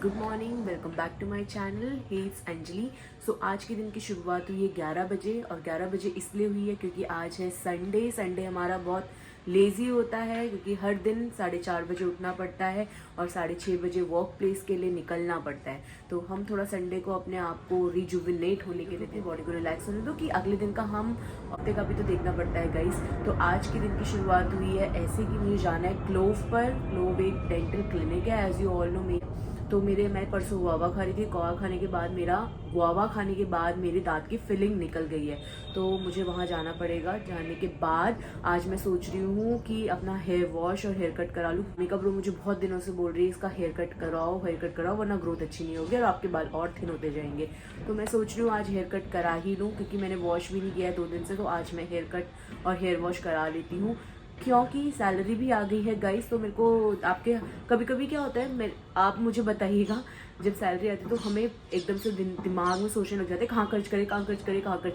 Good morning, welcome back to my channel hates Anjali. So आज के दिन की शुरुआत हुई है 11 बजे और 11 बजे इसलिए हुई है क्योंकि आज है संडे हमारा बहुत लेज़ी होता है क्योंकि हर दिन 4:30 बजे उठना पड़ता है और 6:30 बजे वर्क प्लेस के लिए निकलना पड़ता है। तो हम थोड़ा संडे को अपने आप को रिजुविनेट होने के लिए, बॉडी को रिलैक्स होने दो कि अगले दिन का हम हफ्ते का भी तो देखना पड़ता है गाइस। तो आज के दिन की शुरुआत हुई है ऐसे कि मुझे जाना है क्लोव पर। क्लोव एक डेंटल क्लिनिक है, एज यू ऑल नो। तो मैं परसों गुआवा खा रही थी। गुआवा खाने के बाद मेरे दांत की फिलिंग निकल गई है, तो मुझे वहाँ जाना पड़ेगा। जाने के बाद आज मैं सोच रही हूँ कि अपना हेयर वॉश और हेयर कट करा लूँ। मेकअप ब्रो मुझे बहुत दिनों से बोल रही है इसका हेयर कट कराओ वरना ग्रोथ अच्छी नहीं होगी और आपके बाल और थिन होते जाएंगे। तो मैं सोच रही हूँ आज हेयर कट करा ही लूँ क्योंकि मैंने वॉश भी नहीं किया है 2 दिन से। तो आज मैं हेयर कट और हेयर वॉश करा लेती हूँ क्योंकि सैलरी भी आ गई है गाइस। तो मेरे को आपके कभी कभी क्या होता है, आप मुझे बताइएगा, जब सैलरी आती है तो हमें एकदम से दिमाग में सोचने लग जाते हैं कहाँ खर्च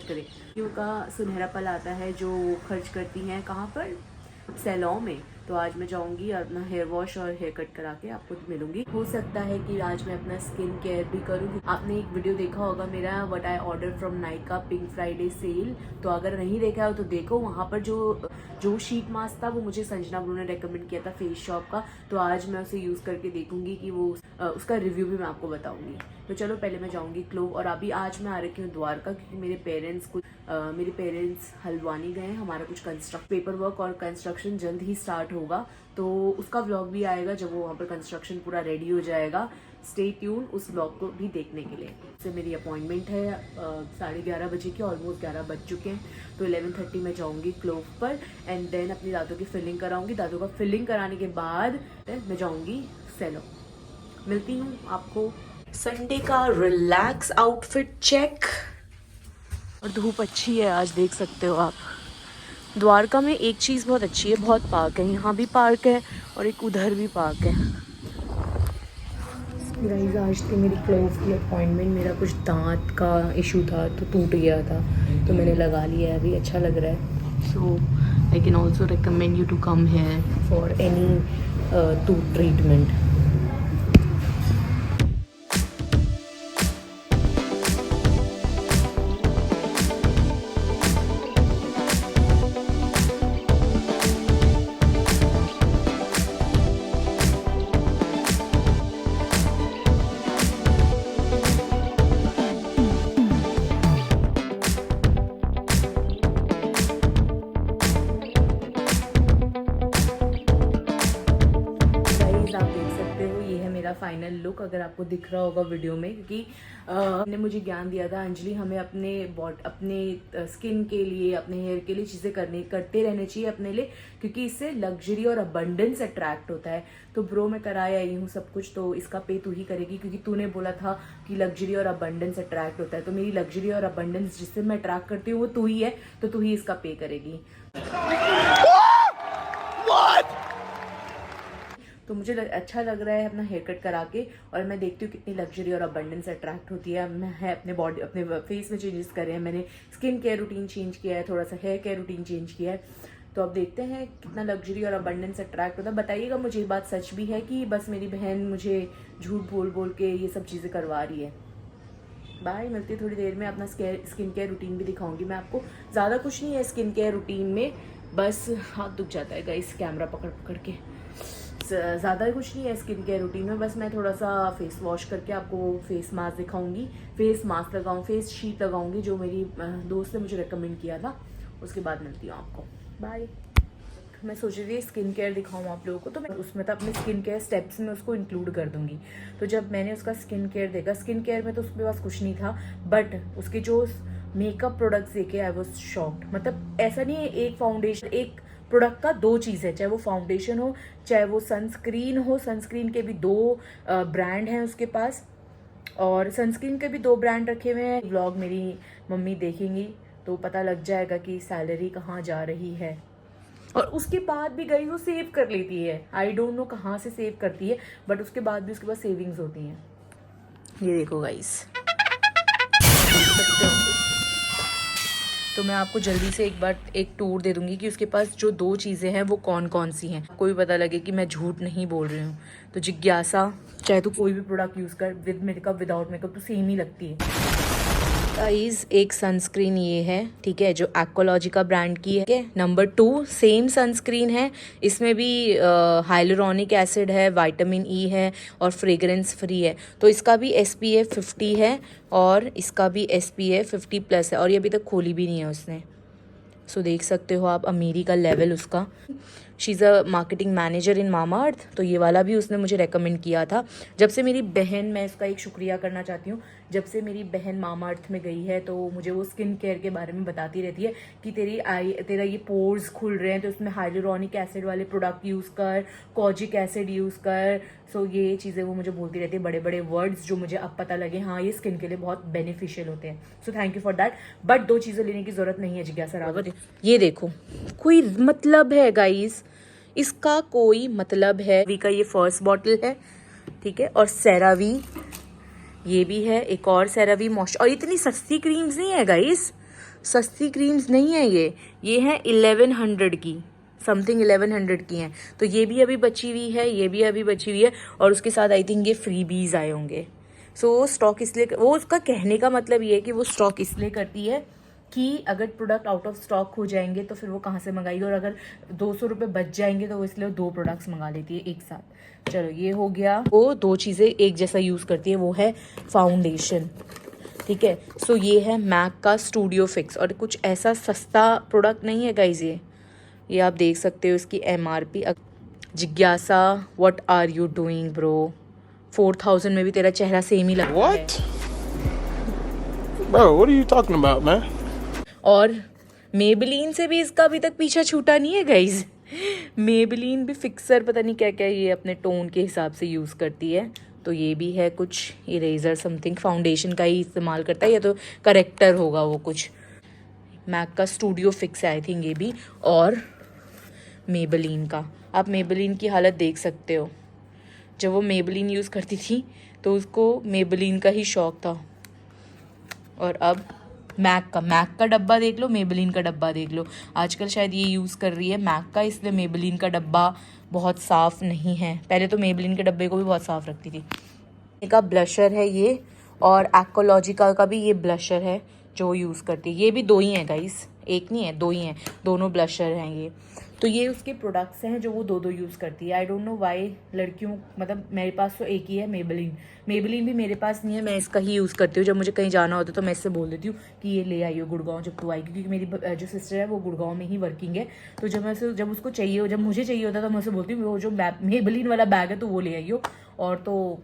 करें। क्योंकि सुनहरा पल आता है जो खर्च करती हैं कहाँ पर, सैलून में। तो आज मैं जाऊंगी और अपना हेयर वॉश और हेयर कट करा के आपको मिलूंगी। हो सकता है कि आज मैं अपना स्किन केयर भी करूँ। आपने एक वीडियो देखा होगा मेरा, what I order from Nykaa pink Friday sale. तो अगर नहीं देखा हो तो देखो, वहाँ पर जो शीट मास्क था वो मुझे संजना ब्रो ने रेकमेंड किया था फेस शॉप का। तो आज मैं उसे यूज़ करके देखूंगी कि वो उसका रिव्यू भी मैं आपको बताऊंगी। तो चलो पहले मैं जाऊंगी क्लोव। और अभी आज मैं आ रखी हूँ द्वारका क्योंकि मेरे पेरेंट्स हल्द्वानी गए हैं। हमारा कुछ पेपर वर्क और कंस्ट्रक्शन जल्द ही स्टार्ट होगा, तो उसका व्लॉग भी आएगा जब वो वहाँ पर कंस्ट्रक्शन पूरा रेडी हो जाएगा। स्टे ट्यून उस व्लॉग को भी देखने के लिए। इससे मेरी अपॉइंटमेंट है 11:30 बजे की, ऑलमोस्ट 11 बज चुके हैं। तो 11:30 में जाऊँगी क्लोव पर एंड देन अपनी दांतों की फिलिंग कराऊंगी। दांतों का फिलिंग कराने के बाद मैं जाऊँगी सैलून। मिलती हूँ आपको। संडे का रिलैक्स आउटफिट चेक। और धूप अच्छी है आज, देख सकते हो आप। द्वारका में एक चीज़ बहुत अच्छी है, बहुत पार्क है। यहाँ भी पार्क है और एक उधर भी पार्क है। गाइस आज थी मेरी क्लोव की अपॉइंटमेंट। मेरा कुछ दांत का इशू था तो टूट गया था, तो मैंने लगा लिया है, अभी अच्छा लग रहा है। So I can also recommend you to come here for any tooth treatment. Final look अगर आपको दिख रहा होगा वीडियो में, क्योंकि ने मुझे ज्ञान दिया था अंजलि हमें अपने स्किन के लिए, अपने हेयर के लिए चीज़ें करते रहने चाहिए अपने लिए, क्योंकि इससे लग्जरी और अबंडेंस अट्रैक्ट होता है। तो ब्रो मैं कराया आई हूँ सब कुछ, तो इसका पे तू ही करेगी क्योंकि तूने बोला था कि लग्जरी और अबंडेंस अट्रैक्ट होता है। तो मेरी लग्जरी और अबंडेंस जिससे मैं अट्रैक्ट करती हूँ वो तू ही है, तो तू ही इसका पे करेगी। तो मुझे अच्छा लग रहा है अपना हेयर कट करा के, और मैं देखती हूँ कितनी लग्जरी और अबंडेंस अट्रैक्ट होती है। मैं अपने फेस में चेंजेस करे हैं, मैंने स्किन केयर रूटीन चेंज किया है, थोड़ा सा हेयर केयर रूटीन चेंज किया है। तो अब देखते हैं कितना लग्जरी और अबंडेंस अट्रैक्ट होता है। बताइएगा मुझे ये बात सच भी है कि बस मेरी बहन मुझे झूठ बोल के ये सब चीज़ें करवा रही है। बाय, मिलती है थोड़ी देर में। अपना स्किन केयर रूटीन भी दिखाऊंगी मैं आपको। ज़्यादा कुछ नहीं है स्किन केयर रूटीन में, बस हाथ दुख जाता है गाइस कैमरा पकड़ के। ज़्यादा कुछ नहीं है स्किन केयर रूटीन में, बस मैं थोड़ा सा फेस वॉश करके आपको फेस मास्क दिखाऊंगी, फेस मास्क लगाऊँ, फेस शीट लगाऊंगी जो मेरी दोस्त ने मुझे रेकमेंड किया था। उसके बाद मिलती हूँ आपको। बाय। मैं सोच रही थी स्किन केयर दिखाऊँ आप लोगों को, तो मैं उसमें तो अपने स्किन केयर स्टेप्स में उसको इंक्लूड कर दूंगी। तो जब मैंने उसका स्किन केयर देखा, स्किन केयर में तो उसके पास कुछ नहीं था, बट उसके जो मेकअप प्रोडक्ट्स देखे आई वॉज शॉक्ड। मतलब ऐसा नहीं है एक फाउंडेशन, एक प्रोडक्ट का 2 चीज़ है, चाहे वो फाउंडेशन हो चाहे वो सनस्क्रीन हो। सनस्क्रीन के भी 2 ब्रांड हैं उसके पास, और सनस्क्रीन के भी 2 ब्रांड रखे हुए हैं। व्लॉग मेरी मम्मी देखेंगी तो पता लग जाएगा कि सैलरी कहाँ जा रही है। और उसके बाद भी गई वो सेव कर लेती है, आई डोंट नो कहाँ से सेव करती है, बट उसके बाद भी उसके पास सेविंग्स होती हैं। ये देखो गाइस, तो मैं आपको जल्दी से एक बार एक टूर दे दूंगी कि उसके पास जो 2 चीज़ें हैं वो कौन कौन सी हैं, आपको भी पता लगे कि मैं झूठ नहीं बोल रही हूँ। तो जिज्ञासा, चाहे तो कोई भी प्रोडक्ट यूज़ कर, विद मेकअप विदाउट मेकअप तो सेम ही लगती है। गाइस एक सनस्क्रीन ये है, ठीक है, जो एक्वालॉजिका ब्रांड की है। नंबर 2 सेम सनस्क्रीन है, इसमें भी हाइलुरोनिक एसिड है, विटामिन ई है और फ्रेग्रेंस फ्री है। तो इसका भी SPF 50 है और इसका भी SPF 50+ है और ये अभी तक खोली भी नहीं है उसने। सो देख सकते हो आप अमीरी का लेवल उसका। She is a marketing manager in Mamaearth. तो ये वाला भी उसने मुझे रेकमेंड किया था। जब से मेरी बहन, मैं इसका एक शुक्रिया करना चाहती हूँ, जब से मेरी बहन मामाअर्थ में गई है तो मुझे वो स्किन केयर के बारे में बताती रहती है कि तेरा ये पोर्स खुल रहे हैं तो उसमें हाइलुरोनिक एसिड वाले प्रोडक्ट यूज़ कर, कॉजिक एसिड यूज़ कर। सो ये चीज़ें वो मुझे बोलती रहती है, बड़े बड़े वर्ड्स जो मुझे अब पता लगे हाँ ये स्किन के लिए बहुत बेनिफिशियल होते हैं। So thank you for that. But 2 चीज़ें लेने की ज़रूरत नहीं है जिज्ञासा रावत। ये देखो, कोई मतलब है गाइस, इसका कोई मतलब है। वी का ये फर्स्ट बॉटल है, ठीक है, और सेरावी ये भी है, एक और सेरावी मॉइस्चर। और इतनी सस्ती क्रीम्स नहीं है गाइस, सस्ती क्रीम्स नहीं है ये है 1100 की, समथिंग 1100 की हैं। तो ये भी अभी बची हुई है, ये भी अभी बची हुई है और उसके साथ आई थिंक ये फ्रीबीज आए होंगे। सो स्टॉक इसलिए, वो उसका कहने का मतलब ये है कि वो स्टॉक इसलिए करती है कि अगर प्रोडक्ट आउट ऑफ स्टॉक हो जाएंगे तो फिर वो कहाँ से मंगाएगी, और अगर 200 रुपये बच जाएंगे तो वो इसलिए 2 प्रोडक्ट्स मंगा लेती है एक साथ। चलो ये हो गया। वो 2 चीज़ें एक जैसा यूज़ करती है, वो है फाउंडेशन, ठीक है। सो ये है मैक का स्टूडियो फिक्स और कुछ ऐसा सस्ता प्रोडक्ट नहीं है गाइज ये आप देख सकते हो इसकी MRP। जिज्ञासा, what are you doing bro, 4000 में भी तेरा चेहरा सेम ही लगता है। Bro, what are you talking about, man? और मेबेलिन से भी इसका अभी तक पीछा छूटा नहीं है गाइज। मेबेलिन भी फिक्सर पता नहीं क्या क्या ये अपने टोन के हिसाब से यूज़ करती है। तो ये भी है कुछ इरेजर समथिंग, फाउंडेशन का ही इस्तेमाल करता है या तो करेक्टर होगा वो कुछ। मैक का स्टूडियो फिक्स है आई थिंक ये भी, और मेबेलिन का। आप मेबेलिन की हालत देख सकते हो, जब वो मेबेलिन यूज़ करती थी तो उसको मेबेलिन का ही शौक था, और अब मैक का डब्बा देख लो, मेबेलिन का डब्बा देख लो। आजकल शायद ये यूज़ कर रही है मैक का, इसलिए मेबेलिन का डब्बा बहुत साफ़ नहीं है। पहले तो मेबेलिन के डब्बे को भी बहुत साफ़ रखती थी। का ब्लशर है ये, और एक्वालॉजिका का भी ये ब्लशर है जो यूज़ करती है। ये भी 2 ही हैं गाइस, एक नहीं है 2 ही हैं, दोनों ब्लशर हैं ये। तो ये उसके प्रोडक्ट्स हैं जो वो 2 यूज़ करती है। आई डोंट नो वाई लड़कियों, मतलब मेरे पास तो एक ही है मेबेलिन भी मेरे पास नहीं है, मैं इसका ही यूज़ करती हूँ। जब मुझे कहीं जाना होता है तो मैं इससे बोल देती हूँ कि ये ले आइयो गुड़गांव जब तू आएगी, क्योंकि मेरी जो सिस्टर है वो गुड़गांव में ही वर्किंग है। तो जब उसको चाहिए, जब मुझे चाहिए होता है तो मैं उससे बोलती हूँ वो जो मेबेलिन वाला बैग है तो वो ले आइयो। और तो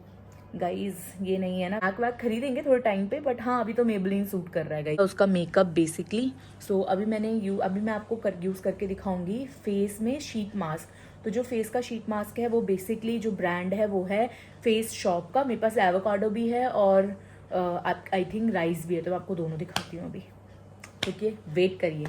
गाइज ये नहीं है ना, मैक वैक खरीदेंगे थोड़े टाइम पे, बट हाँ अभी तो मेबेलिन सूट कर रहा है गाइज। उसका मेकअप बेसिकली। सो अभी मैं आपको यूज़ करके दिखाऊंगी फेस में शीट मास्क। तो जो फेस का शीट मास्क है वो बेसिकली जो ब्रांड है वो है फेस शॉप का। मेरे पास एवोकाडो भी है और आई थिंक राइस भी है, तो मैं आपको दोनों दिखाती हूँ अभी, ठीक है, वेट करिए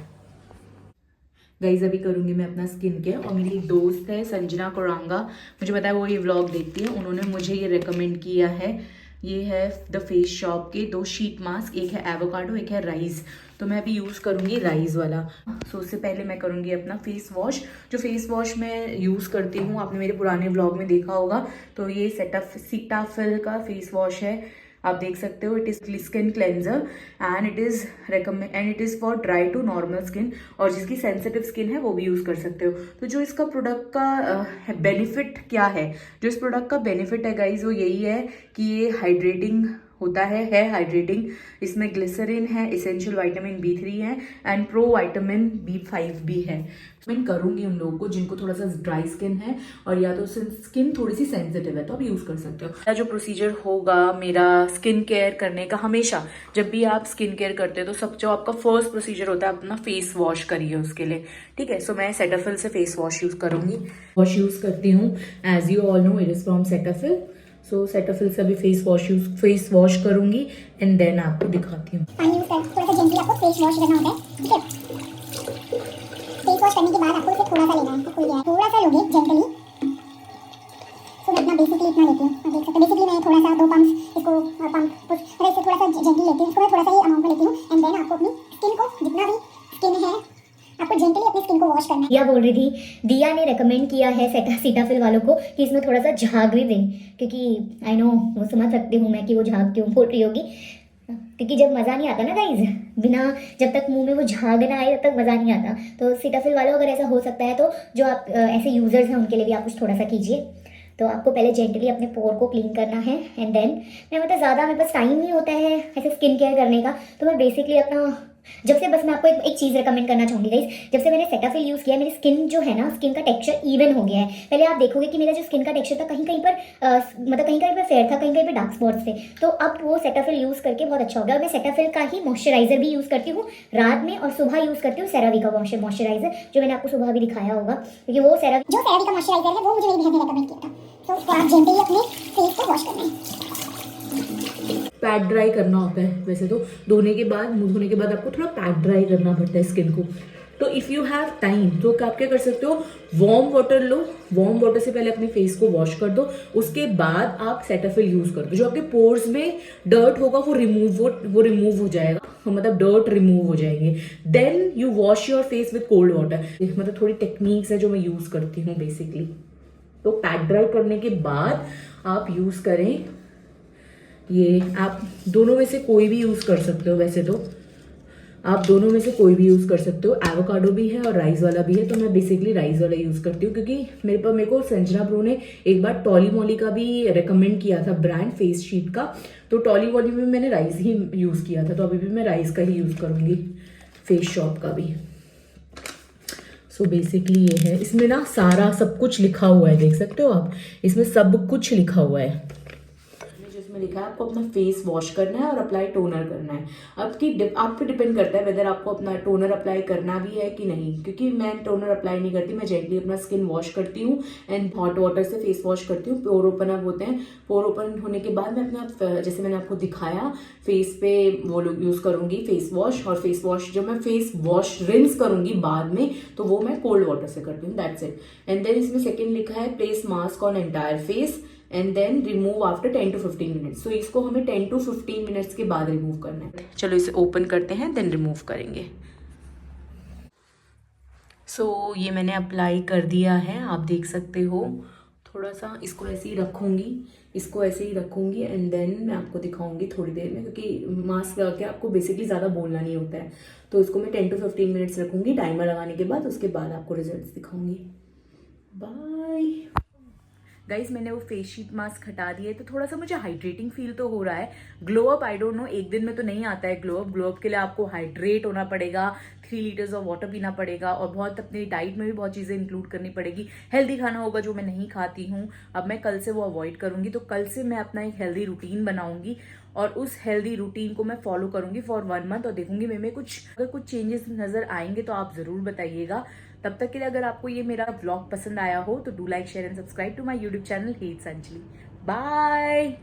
गाइज। अभी करूँगी मैं अपना स्किन केयर, और मेरी एक दोस्त है संजना कोरांगा, मुझे पता है वो ये व्लॉग देखती है, उन्होंने मुझे ये रेकमेंड किया है। ये है द फेस शॉप के 2 शीट मास्क, एक है एवोकाडो एक है राइस। तो मैं अभी यूज़ करूँगी राइस वाला। सो उससे पहले मैं करूँगी अपना फेस वॉश। जो फेस वॉश मैं यूज़ करती हूँ आपने मेरे पुराने व्लॉग में देखा होगा, तो ये सीटाफिल का फेस वॉश है, आप देख सकते हो। It is skin cleanser and it is for dry to normal skin, और जिसकी सेंसिटिव स्किन है वो भी यूज कर सकते हो। तो जो इसका प्रोडक्ट का बेनिफिट क्या है, जो इस प्रोडक्ट का बेनिफिट है गाइज वो यही है कि ये हाइड्रेटिंग होता है हाइड्रेटिंग। इसमें ग्लिसरीन है, एसेंशियल विटामिन B3 है एंड प्रो विटामिन B5 भी है। मैं करूँगी उन लोगों को जिनको थोड़ा सा ड्राई स्किन है और या तो स्किन थोड़ी सी सेंसिटिव है, तो आप यूज़ कर सकते हो। मेरा जो प्रोसीजर होगा मेरा स्किन केयर करने का, हमेशा जब भी आप स्किन केयर करते हो तो जो आपका फर्स्ट प्रोसीजर होता है आप अपना फेस वॉश करिए उसके लिए, ठीक है। सो मैं सेटाफिल से फेस वॉश यूज़ करूँगी। वॉश यूज़ करती हूँ, as you all know it is from Cetaphil. So Cetaphil से अभी फेस वॉश करूँगी एंड देन आपको दिखाती हूँ। पानी यूज कर थोड़ा सा जेंटली आपको फेस वॉश करना होता है, ठीक है। फेस वॉश करने के बाद आपको इसे थोड़ा सा लेना है, थोड़ा सा लोगे जेंटली। सो मैं अपना बेसिकली इतना लेती हूँ, आप देख सकते हैं। बेसिकली मैं थोड़ा सा 2 पंप्स इसको पंप ऐसे थोड़ा सा जेंटली लेती हूँ, इसको मैं थोड़ा सा ही अमाउंट में लेती हूँ एंड देन आपको अपनी स्किन को जितना भी बोल रही थी, दिया ने रेकमेंड किया है सीटाफिल वालों को कि इसमें थोड़ा सा झाग भी दें, क्योंकि आई नो वो समझ सकती हूँ मैं कि वो झाग क्यों बोल रही होगी, क्योंकि जब मज़ा नहीं आता ना गाइज, बिना जब तक मुंह में वो झाग ना आए तब तक मज़ा नहीं आता। तो सीटाफिल वालों अगर ऐसा हो सकता है तो जो आप ऐसे यूज़र्स हैं उनके लिए भी आप कुछ थोड़ा सा कीजिए। तो आपको पहले जेंटली अपने पोर को क्लीन करना है एंड देन मैं मतलब ज़्यादा मेरे पास टाइम नहीं होता है ऐसे स्किन केयर करने का, तो मैं बेसिकली अपना जब से बस मैं आपको एक चीज़ रिकमेंड करना चाहूँगी गाइस, जब से मैंने सेटाफिल यूज़ किया मेरी स्किन जो है ना, स्किन का टेक्सचर इवन हो गया है। पहले आप देखोगे कि मेरा जो स्किन का टेक्सचर था कहीं कहीं पर मतलब कहीं कहीं पर फेयर था, कहीं कहीं पर डार्क स्पॉट्स थे, तो अब वो सेटाफिल यूज़ करके बहुत अच्छा हो गया। और मैं सेटाफिल का ही मॉइस्चराइजर भी यूज़ करती हूँ रात में, और सुबह यूज़ करती हूँ सेरावी का मॉइस्चराइजर, जो मैंने आपको सुबह भी दिखाया होगा, क्योंकि वो सेरावी का मॉइस्चराइजर है वो मुझे मेरी बहन ने रेकमेंड किया था। तो उसको आप जेंटली अपने फेस को वॉश करना है। पैड ड्राई करना होता है वैसे तो, धोने के बाद, मुंह धोने के बाद आपको थोड़ा पैड ड्राई करना पड़ता है स्किन को। तो इफ़ यू हैव टाइम तो आप क्या कर सकते हो, वार्म वाटर लो, वार्म वाटर से पहले अपने फेस को वॉश कर दो, उसके बाद आप सेटाफिल यूज कर दो। जो आपके पोर्स में डर्ट होगा वो रिमूव हो जाएगा, मतलब डर्ट रिमूव हो जाएंगे। Then you wash your face with cold water. मतलब थोड़ी टेक्निक्स है जो मैं यूज करती हूँ बेसिकली। तो पैड ड्राई करने के बाद आप यूज करें ये, आप दोनों में से कोई भी यूज कर सकते हो, वैसे तो आप दोनों में से कोई भी यूज कर सकते हो। एवोकाडो भी है और राइस वाला भी है, तो मैं बेसिकली राइस वाला यूज करती हूँ, क्योंकि मेरे को संजना ब्रो ने एक बार टॉली मॉली का भी रेकमेंड किया था ब्रांड फेस शीट का, तो टॉली मॉली में मैंने राइस ही यूज किया था, तो अभी भी मैं राइस का ही यूज करूंगी, फेस शॉप का भी। सो बेसिकली ये है, इसमें ना सारा सब कुछ लिखा हुआ है, देख सकते हो आप, इसमें सब कुछ लिखा हुआ है। जिसमें लिखा है आपको अपना फेस वॉश करना है और अप्लाई टोनर करना है। आप पे डिपेंड करता है वेदर आपको अपना टोनर अप्लाई करना भी है कि नहीं, क्योंकि मैं टोनर अप्लाई नहीं करती, मैं जेंटली अपना स्किन वॉश करती हूँ एंड हॉट वाटर से फेस वॉश करती हूँ। पोर ओपन अप होते हैं, पोर ओपन होने के बाद मैं अपना, जैसे मैंने आपको दिखाया, फेस पे वो लोग यूज करूंगी फेस वॉश, और फेस वॉश जब मैं फेस वॉश रिंस करूंगी बाद में, तो वो मैं कोल्ड वाटर से करती हूँ, दैट्स इट। एंड देन इसमें सेकेंड लिखा है place mask on entire face and then remove after 10 to 15 minutes. So इसको हमें 10 to 15 मिनट्स के बाद रिमूव करना है। चलो इसे ओपन करते हैं, देन रिमूव करेंगे। सो ये मैंने अप्लाई कर दिया है, आप देख सकते हो। थोड़ा सा इसको ऐसे ही रखूंगी, एंड देन मैं आपको दिखाऊंगी थोड़ी देर में, क्योंकि मास्क लगा के आपको बेसिकली ज़्यादा बोलना नहीं होता है। तो इसको मैं 10 to 15 मिनट्स रखूंगी टाइमर लगाने के बाद, उसके बाद आपको रिजल्ट दिखाऊंगी। बाय गाइस, मैंने वो फेस शीट मास्क हटा दिए, तो थोड़ा सा मुझे हाइड्रेटिंग फील तो हो रहा है। Glow up I don't know, एक दिन में तो नहीं आता है ग्लो अप के लिए आपको हाइड्रेट होना पड़ेगा, 3 लीटर्स ऑफ वाटर पीना पड़ेगा, और बहुत अपनी डाइट में भी बहुत चीज़ें इंक्लूड करनी पड़ेगी। हेल्दी खाना होगा जो मैं नहीं खाती हूँ, अब मैं कल से वो अवॉइड करूंगी। तो कल से मैं अपना एक हेल्दी रूटीन बनाऊंगी, और उस हेल्दी रूटीन को मैं फॉलो करूंगी फॉर 1 मंथ, और देखूंगी मैं अगर कुछ चेंजेस नजर आएंगे तो आप जरूर बताइएगा। तब तक के लिए अगर आपको ये मेरा व्लॉग पसंद आया हो तो do like share and subscribe to my YouTube channel hates Anjali. Bye.